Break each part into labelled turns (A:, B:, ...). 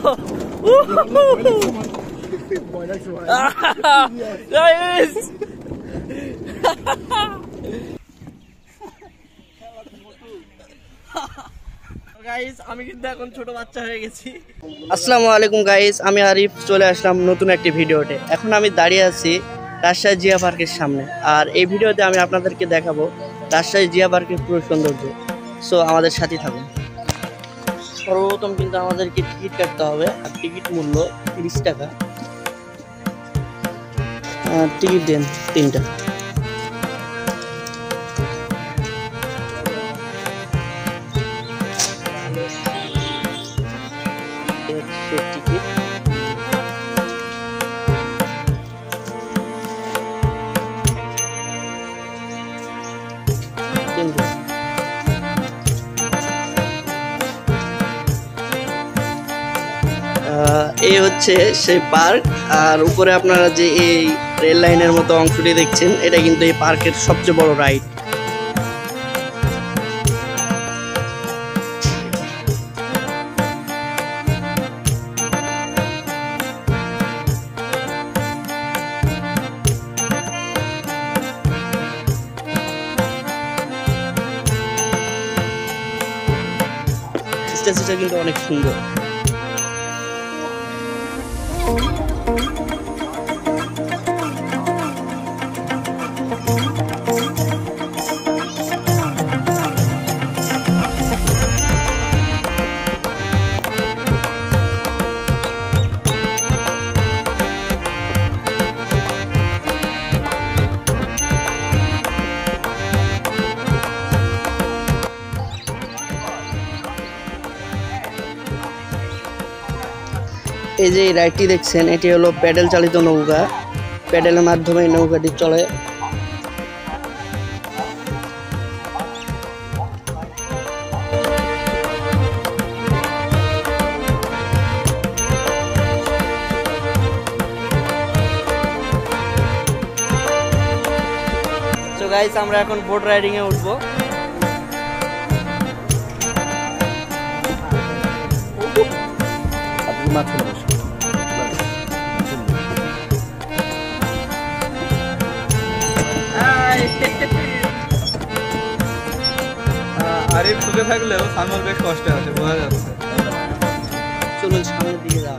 A: Guys! আমি কিন্তু এখন ছোট বাচ্চা হয়ে গেছি। আসসালামু আলাইকুম গাইস, আমি আরিফ চলে আসলাম নতুন একটি ভিডিওতে। এখন আমি দাঁড়িয়ে আছি রাজশাহী জিয়া পার্কের সামনে, আর এই ভিডিওতে আমি আপনাদেরকে দেখাবো রাজশাহী জিয়া পার্কের পুরো সৌন্দর্য। সো আমাদের সাথে থাকুন। সর্বপ্রথম কিন্তু আমাদেরকে টিকিট কাটতে হবে, আর টিকিট মূল্য 30 টাকা। টিকিট দেন 3টা। টিকিট এই হচ্ছে সেই পার্ক। আর উপরে আপনারা যে এই রেল লাইনের মতো অংশটি দেখছেন, এটা কিন্তু এই পার্কের সবচেয়ে বড় রাইড। স্টেশনটা কিন্তু অনেক সুন্দর। এই যে রাইডটি দেখছেন, এটি হলো প্যাডেল চালিত নৌকা। প্যাডেলের মাধ্যমে নৌকাটি চলে। তো গাইস, আমরা এখন বোট রাইডিং এ উঠবো।
B: আরিফ সুখে থাকলেও সামর বেশ কষ্টে আছে, বোঝা যাচ্ছে।
A: চলুন সামনের দিকে যাও।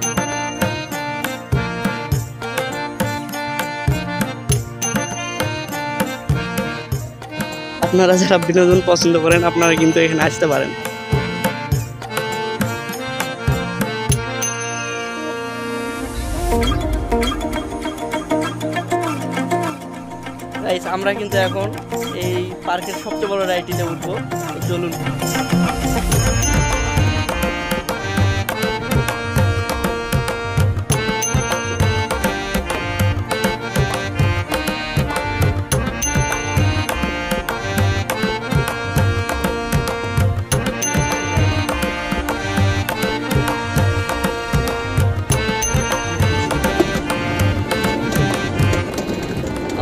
A: আপনারা যারা বিনোদন পছন্দ করেন, আপনারা কিন্তু এখানে আসতে পারেন। আমরা কিন্তু এখন এই পার্কের সবচেয়ে বড় রাইডটিতে উঠবো। চলুন।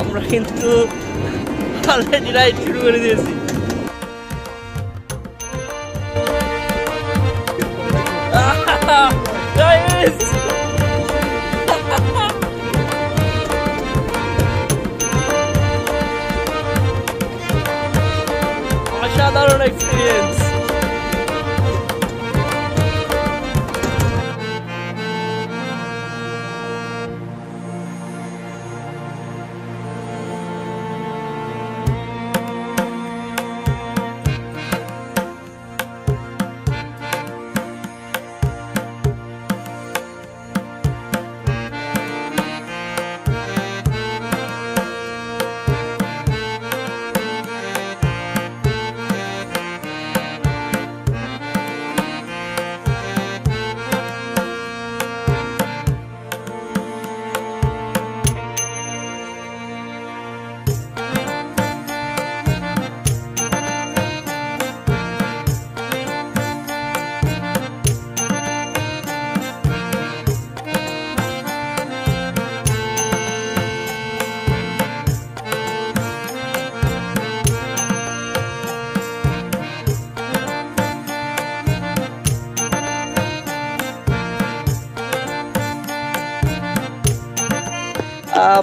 A: আমরা কিন্তু অলরেডি রাইড শুরু করে দিয়েছি। অসাধারণ এক্সপিরিয়েন্স।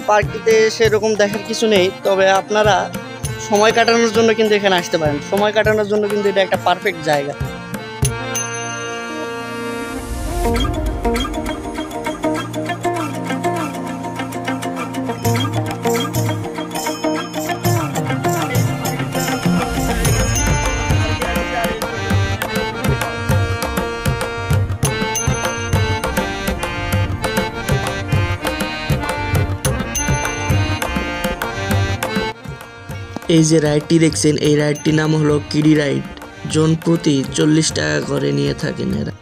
A: পার্কটিতে সেরকম দেখার কিছু নেই, তবে আপনারা সময় কাটানোর জন্য কিন্তু এখানে আসতে পারেন। সময় কাটানোর জন্য কিন্তু এটা একটা পারফেক্ট জায়গা। এই যে রাইডটি দেখছেন, এই রাইডটির নাম হলো কিডি রাইড। জন প্রতি 40 টাকা করে নিয়ে থাকেন এরা।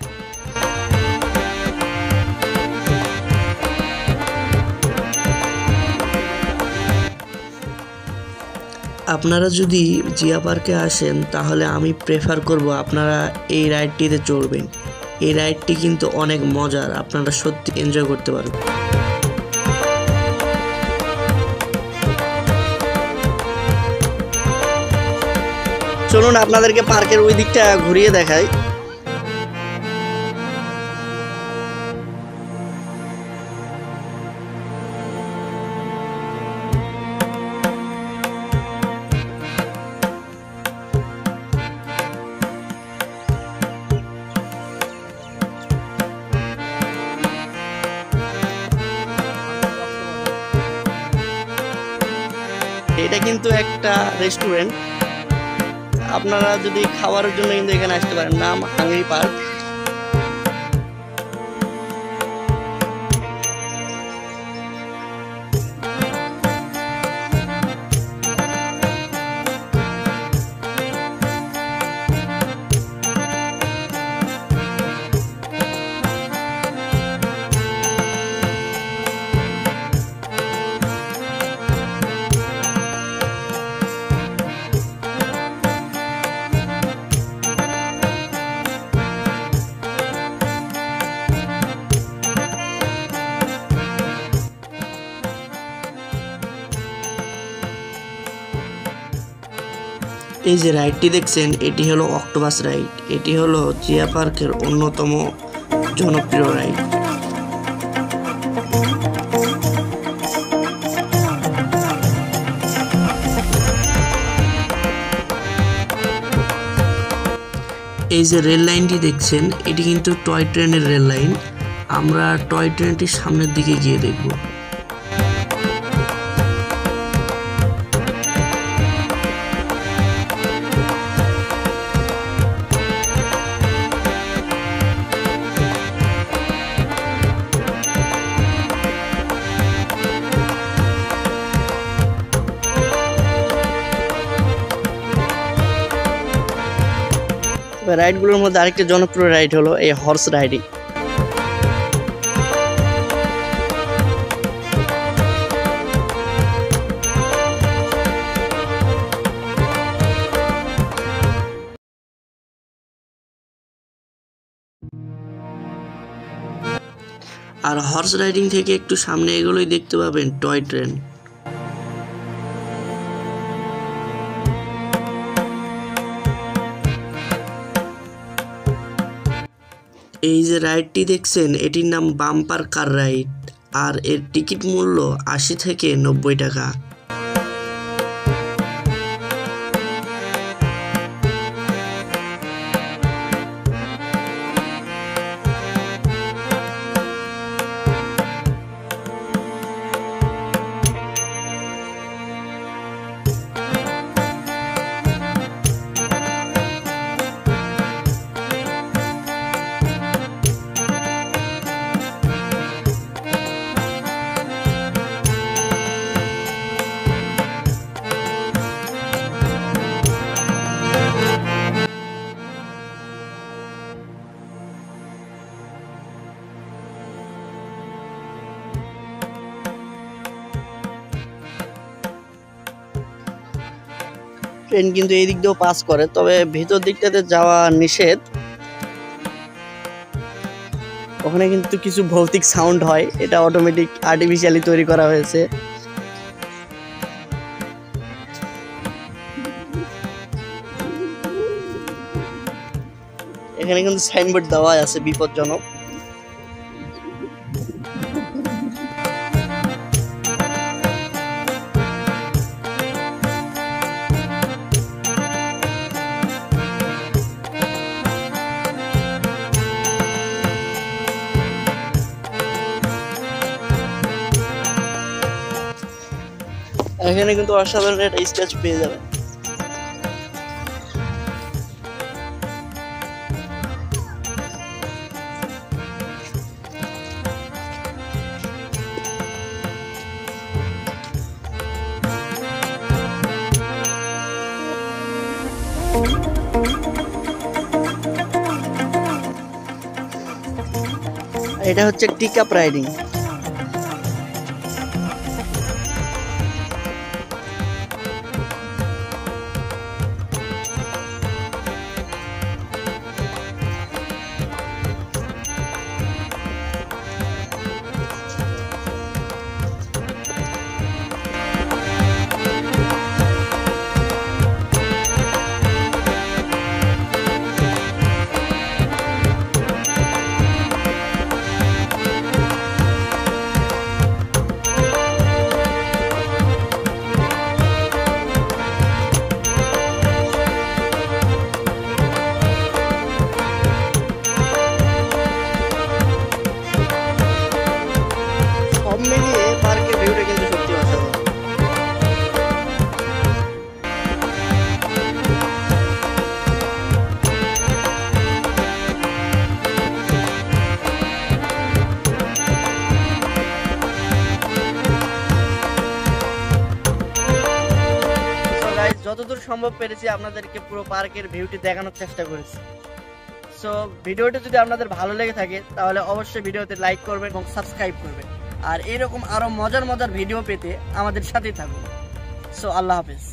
A: আপনারা যদি জিয়া পার্কে আসেন তাহলে আমি প্রেফার করব আপনারা এই রাইডটিতে চড়বেন। এই রাইডটি কিন্তু অনেক মজার, আপনারা সত্যি এনজয় করতে পারবেন। চলুন আপনাদেরকে পার্কের ওই দিকটা ঘুরিয়ে দেখাই। এটা কিন্তু একটা রেস্টুরেন্ট, আপনারা যদি খাওয়ার জন্য কিন্তু এখানে আসতে পারেন। নাম হাংরি পার্ক। এই যে রাইডটি দেখছেন, এটি হলো অক্টোপাস রাইড। এটি হলো জিয়া পার্কের অন্যতম জনপ্রিয় রাইড। এই যে রেল লাইনটি দেখছেন, এটি কিন্তু টয় ট্রেনের রেল লাইন। আমরা টয় ট্রেনটির সামনের দিকে গিয়ে দেখব। রাইডগুলোর মধ্যে আরেকটা জনপ্রিয় রাইড হলো এই হর্স রাইডিং। আর হর্স রাইডিং থেকে একটু সামনে এগুলোই দেখতে পাবেন টয় ট্রেন। এই যে রাইডটি দেখছেন, এটির নাম বাম্পার কার রাইড, আর এর টিকিট মূল্য 80 থেকে 90 টাকা। ট্রেন কিন্তু এই দিক দিয়েও পাস করে, তবে ভিতর দিকটাতে যাওয়া নিষেধ। ওখানে কিন্তু কিছু ভৌতিক সাউন্ড হয়, এটা অটোমেটিক আর্টিফিশিয়ালি তৈরি করা হয়েছে। এখানে কিন্তু সাইনবোর্ড দেওয়া আছে বিপজ্জনক। এখানে কিন্তু অসাধারণ একটা স্ট্যাচু পেয়ে যাবেন। এটা হচ্ছে টিকাপ রাইডিং। সব মিলিয়ে পার্কের ভিউটা কিন্তু সত্যি অসাধারণ। যতদূর সম্ভব পেরেছি আপনাদেরকে পুরো পার্কের ভিউটি দেখানোর চেষ্টা করেছি। সো ভিডিওটি যদি আপনাদের ভালো লেগে থাকে তাহলে অবশ্যই ভিডিওতে লাইক করবেন এবং সাবস্ক্রাইব করবেন। আর এরকম আরো মজার মজার ভিডিও পেতে আমাদের সাথেই থাকুন। সো আল্লাহ হাফেজ।